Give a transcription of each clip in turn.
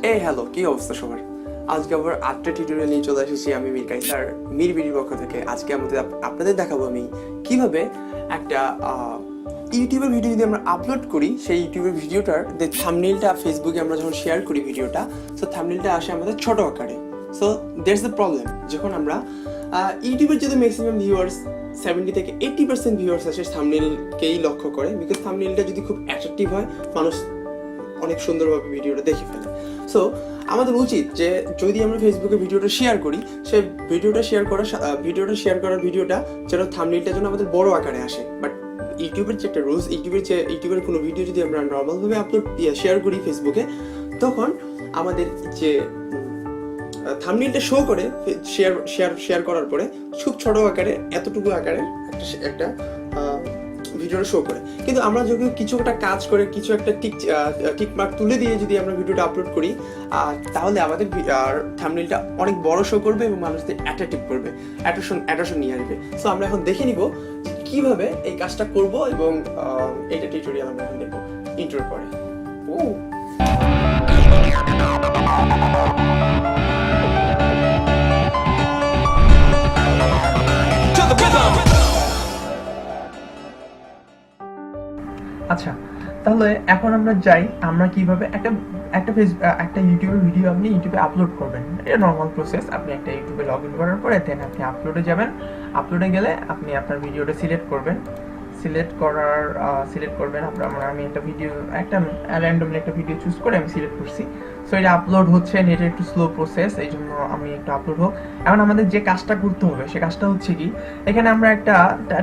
Hello, কি অবস্থা সবার? আজকে আবার আরেকটা টিউটোরিয়াল নিয়ে চলে এসেছি আমি মিরকাই স্যার মিরবিডির পক্ষ থেকে। আজকে আপনাদের দেখাবো আমি কিভাবে একটা ইউটিউবের ভিডিও যদি আমরা আপলোড করি, সেই ইউটিউবের ভিডিওটার যে থাম্বনেইলটা ফেসবুকে আমরা যখন শেয়ার করি ভিডিওটা, সো থাম্বনেইলটা আসে আমাদের ছোট আকারে। So that's the problem. যখন আমরা ইউটিউবের যদি ম্যাক্সিমাম ভিউয়ার্স 70 থেকে 80% ভিউয়ার্স আসে থাম্বনেইলকেই লক্ষ্য করে, বিকজ থাম্বনেইলটা যদি খুব অ্যাট্রাকটিভ হয়, মানুষ অনেক সুন্দরভাবে ভিডিওটা দেখে ফেলে। সো আমাদের উচিত যে যদি আমরা ফেসবুকে ভিডিওটা শেয়ার করি, সেই ভিডিওটা শেয়ার করার ভিডিওটা যেন থাম্বনেইলটা যেন আমাদের বড় আকারে আসে। বাট ইউটিউবের যে একটা রুলস, ইউটিউবের কোনো ভিডিও যদি আমরা নর্মালভাবে শেয়ার করি ফেসবুকে, তখন আমাদের যে থাম্বনেইলটা শো করে শেয়ার করার পরে খুব ছোট আকারে, এতটুকু আকারে একটা ভিডিওটা শো করে। কিন্তু আমরা যদি কিছু একটা কাজ করে, কিছু একটা টিক মার্ক তুলে দিয়ে যদি আমরা ভিডিওটা আপলোড করি, তাহলে আমাদের থাম্বনেইলটা অনেক বড় শো করবে এবং মানুষদের অ্যাট্রাকটিভ করবে, অ্যাট্রাকশন নিয়ে আসবে। সো আমরা এখন দেখে নিব কিভাবে এই কাজটা করব, এবং এইটা টিউটোরিয়াল আমরা এখন দেখব ইন্ট্রোর পরে। আচ্ছা, তাহলে এখন আমরা যাই আমরা কিভাবে একটা ইউটিউবের ভিডিও আপনি ইউটিউবে আপলোড করবেন। এটা নর্মাল প্রসেস। আপনি একটা ইউটিউবে লগ ইন করার পরে দেন আপনি আপলোডে যাবেন। আপলোডে গেলে আপনি আপনার ভিডিওটা সিলেক্ট করবেন। আমি একটা র্যান্ডমলি একটা ভিডিও চুজ করে আমি সিলেক্ট করছি। সো এটা আপলোড হচ্ছে, নেটের একটু স্লো প্রসেস, এই জন্য আমি একটু আপলোড হোক। এখন আমাদের যে কাজটা করতে হবে সে কাজটা হচ্ছে কি, এখানে আমরা একটা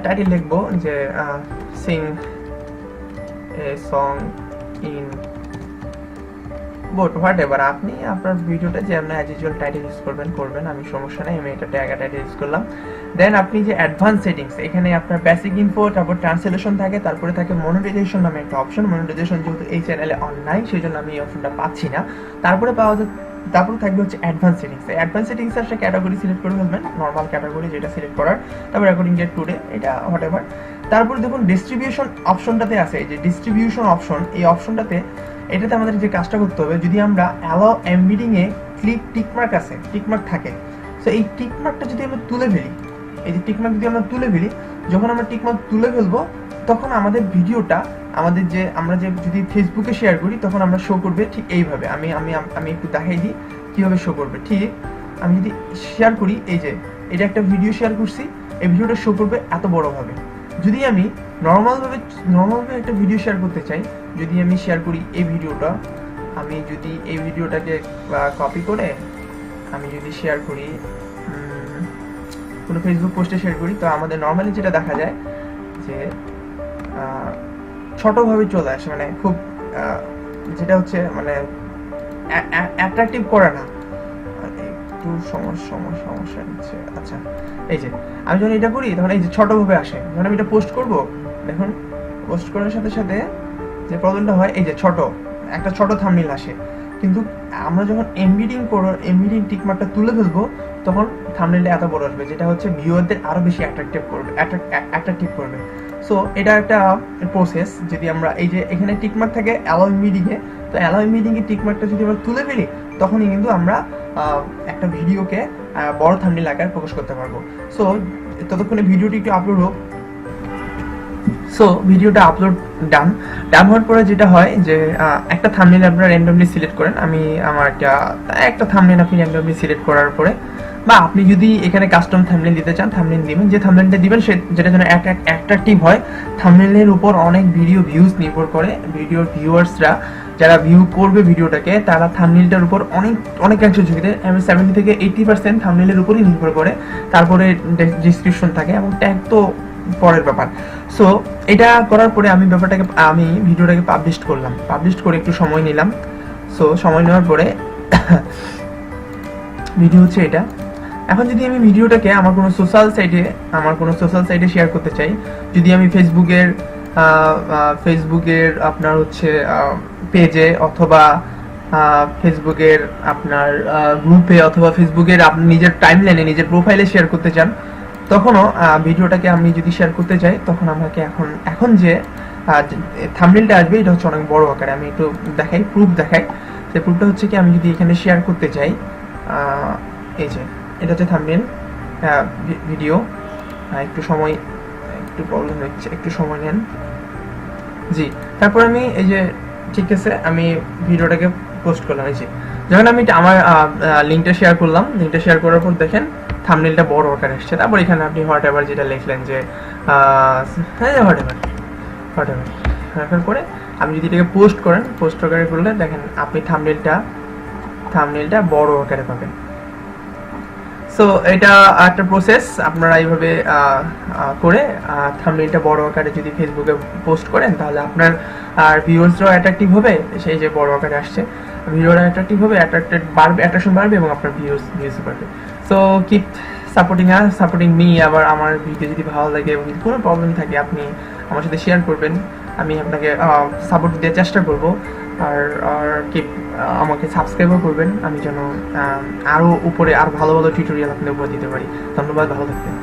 টাইটেল লিখবো যে Singh a song in but whatever। আপনি আপনার ভিডিওটা যে আপনি অ্যাজ ইউজুয়াল টাইটেল ইউজ করবেন, আমি সমস্যা নেই, আমি এটা ট্যাগ টাইটেল ইউজ করলাম। দেন আপনি যে অ্যাডভান্স সেটিংস, এখানে আপনার বেসিক ইনফো, তারপর ট্রান্সলেশন থাকে, তারপরে থাকে মনিটাইজেশন নামে একটা অপশন। মনিটাইজেশন যেহেতু এই চ্যানেলে অনলাইন, সেই জন্য আমি এই অপশনটা পাচ্ছি না। তারপরে থাকবে হচ্ছে অ্যাডভান্স সেটিংস। অ্যাডভান্স সেটিংস একটা ক্যাটাগরি সিলেক্ট করে ফেলবেন, নর্মাল ক্যাটাগরি যেটা সিলেক্ট করার, তারপর অ্যাকর্ডিং টু টুডে, এটা হোয়াটএভার। তারপরে দেখুন ডিস্ট্রিবিউশন অপশনটাতে আছে, এই যে ডিস্ট্রিবিউশন অপশন, এই অপশনটাতে এটাতে আমাদের যে কাজটা করতে হবে, যদি আমরা অ্যালাউ এমবিডিং এ টিকমার্ক থাকে, সো এই টিকমার্কটা যদি আমরা তুলে ফেলি, এই যে টিকমার্ক যদি আমরা তুলে ফেলি, যখন আমরা টিকমার্ক তুলে ফেলবো, তখন আমাদের ভিডিওটা আমরা যদি ফেসবুকে শেয়ার করি, তখন আমরা শো করবে ঠিক এইভাবে। আমি একটু দেখাই দিই কিভাবে শো করবে। ঠিক আমি যদি শেয়ার করি, এই যে এটা একটা ভিডিও শেয়ার করছি, এই ভিডিওটা শো করবে এত বড়ভাবে। যদি আমি নর্মালভাবে একটা ভিডিও শেয়ার করতে চাই, যদি আমি শেয়ার করি এই ভিডিওটা, আমি যদি এই ভিডিওটাকে কপি করে আমি যদি শেয়ার করি কোনো ফেসবুক পোস্টে শেয়ার করি, তো আমাদের নর্মালি যেটা দেখা যায় যে ছোটভাবে চলে আসে, মানে খুব যেটা হচ্ছে মানে অ্যাট্রাকটিভ করে না, একটু সমস্যা নিচ্ছে। আচ্ছা, এই যে আমি যখন এটা করি, তখন এই যে ছোটভাবে আসে। যখন আমি এটা পোস্ট করব, দেখুন পোস্ট করার সাথে সাথে যে প্রবলেমটা হয়, এই যে একটা ছোট থাম্বনেইল আসে। কিন্তু আমরা যখন এমবিডিং টিকমার্কটা তুলে ফেলবো, তখন থাম্বনেইলটা এত বড় আসবে, যেটা হচ্ছে ভিউয়ারদের আরো বেশি অ্যাট্রাকটিভ করবে। সো এটা একটা প্রসেস। যদি আমরা এই যে এখানে টিকমার্ক থাকে অ্যালাউ এমবিডিং এ, তো অ্যালাউ এমবিডিং এর টিকমার্কটা যদি আমরা তুলে ফেলি, তখনই কিন্তু আমরা একটা ভিডিওকে বড় থাম্বনেইল আকারে প্রকাশ করতে পারবো। সো ততক্ষণে ভিডিওটি একটু আপলোড হোক। সো ভিডিওটা আপলোড ডান হওয়ার পরে যেটা হয় যে একটা থাম্বনেইল আপনারা র্যান্ডমলি সিলেক্ট করেন। আমি আমার একটা থাম্বনেইল আপনি র্যান্ডমলি সিলেক্ট করার পরে, বা আপনি যদি এখানে কাস্টম থাম্বনেইল দিতে চান, থাম্বনেইল দিবেন। যে থাম্বনেইলটা দিবেন যেটা যেন অ্যাট্রাকটিভ হয়। থাম্বনেইলের উপর অনেক ভিডিও ভিউজ নির্ভর করে। ভিডিওর ভিউয়ার্সরা যারা ভিউ করবে ভিডিওটাকে, তারা থাম্বনেইলটার উপর অনেকাংশ ঝুঁকিতে 70 থেকে 80% থাম্বনেইলের উপরই নির্ভর করে। তারপরে ডেসক্রিপশন থাকে এবং ট্যাগ তো পরের ব্যাপার। সো এটা করার পরে আমি ভিডিওটাকে পাবলিশ করে একটু সময় নিলাম। সো সময় নেওয়ার পরে ভিডিও হচ্ছে এটা। এখন যদি আমি ভিডিওটাকে আমার কোনো সোশ্যাল সাইটে শেয়ার করতে চাই, যদি আমি ফেসবুকের আপনার হচ্ছে পেজে, অথবা ফেসবুকের আপনার গ্রুপে, অথবা ফেসবুকের আপনি নিজের টাইমলাইনে, নিজের প্রোফাইলে শেয়ার করতে চান, তখনও ভিডিওটাকে আমি যদি শেয়ার করতে চাই, তখন আমাকে এখন যে থাম্বনেইলটা আসবে, এটা হচ্ছে অনেক বড় আকারে। আমি একটু প্রুফ দেখাই। সেই প্রুফটা হচ্ছে কি, আমি যদি এখানে শেয়ার করতে চাই, এই যে এটা হচ্ছে থাম্বনেল ভিডিও। একটু প্রবলেম হচ্ছে, একটু সময় নেন। জি, তারপর আমি এই যে ঠিক আছে, আমি ভিডিওটাকে পোস্ট করলাম। এই যে যখন আমি আমার লিঙ্কটা শেয়ার করলাম, লিঙ্কটা শেয়ার করার পর দেখেন থাম্বনেলটা বড় আকারে আসছে। তারপর এখানে আপনি হোয়াটএভার যেটা লিখলেন যে হ্যাঁ হোয়াটএভার রাখার পরে আপনি যদি এটাকে পোস্ট করেন, পোস্ট আকারে করলে দেখেন আপনি থাম্বনেলটা বড় আকারে পাবেন। সো এটা একটা প্রসেস, আপনারা এইভাবে করে থাম্বনেলটা বড় আকারে যদি ফেসবুকে পোস্ট করেন, তাহলে আপনার আর ভিউয়ার্সরাও অ্যাট্রাকটিভ হবে। সেই যে বড় আকারে আসছে, ভিডিওটা অ্যাট্রাকটিভ হবে, অ্যাট্রাকশন বাড়বে এবং আপনার ভিউজ বাড়বে। So keep supporting me. আবার আমার ভিডিও যদি ভালো লাগে এবং যদি কোনো প্রবলেম থাকে, আপনি আমার সাথে শেয়ার করবেন, আমি আপনাকে সাপোর্ট দেওয়ার চেষ্টা করব। আর আমাকে সাবস্ক্রাইবও করবেন, আমি যেন আরও উপরে আরও ভালো ভালো টিউটোরিয়াল আপনাদের উপর দিতে পারি। ধন্যবাদ, ভালো থাকবেন।